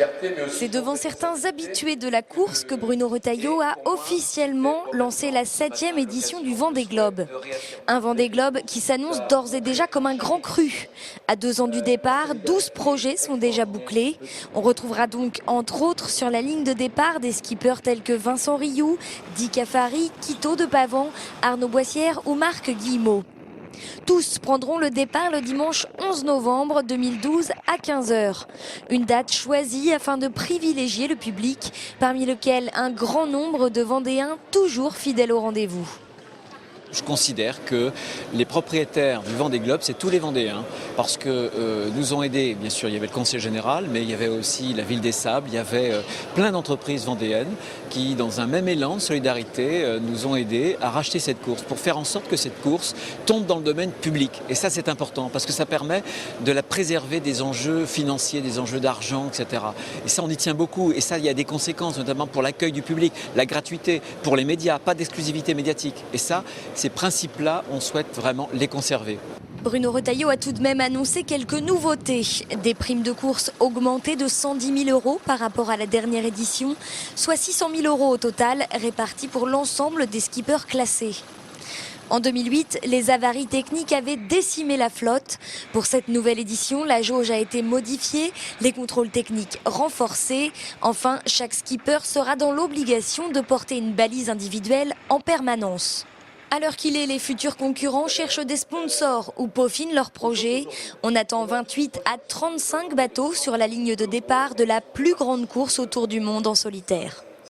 fierté. C'est devant certains habitués de la course que Bruno Retailleau a officiellement lancé la 7e édition du Vendée Globe. Un Vendée Globe qui s'annonce d'ores et déjà comme un grand cru. À 2 ans du départ, 12 projets sont déjà bouclés. On retrouvera donc entre autres sur la ligne de départ des skippers tels que Vincent Rioux, Dick Afari, Quito de Pavant, Arnaud Boissière ou Marc Guillemot. Tous prendront le départ le dimanche 11 novembre 2012 à 15 h. Une date choisie afin de privilégier le public, parmi lequel un grand nombre de Vendéens toujours fidèles au rendez-vous. Je considère que les propriétaires du Vendée Globe, c'est tous les Vendéens, parce que nous ont aidés, bien sûr, il y avait le Conseil général, mais il y avait aussi la Ville des Sables, il y avait plein d'entreprises vendéennes qui, dans un même élan de solidarité, nous ont aidés à racheter cette course, pour faire en sorte que cette course tombe dans le domaine public. Et ça, c'est important, parce que ça permet de la préserver des enjeux financiers, des enjeux d'argent, etc. Et ça, on y tient beaucoup. Et ça, il y a des conséquences, notamment pour l'accueil du public, la gratuité, pour les médias, pas d'exclusivité médiatique. Et ça, ces principes-là, on souhaite vraiment les conserver. Bruno Retailleau a tout de même annoncé quelques nouveautés. Des primes de course augmentées de 110 000 € par rapport à la dernière édition, soit 600 000 € au total, répartis pour l'ensemble des skippers classés. En 2008, les avaries techniques avaient décimé la flotte. Pour cette nouvelle édition, la jauge a été modifiée, les contrôles techniques renforcés. Enfin, chaque skipper sera dans l'obligation de porter une balise individuelle en permanence. À l'heure qu'il est, les futurs concurrents cherchent des sponsors ou peaufinent leurs projets. On attend 28 à 35 bateaux sur la ligne de départ de la plus grande course autour du monde en solitaire.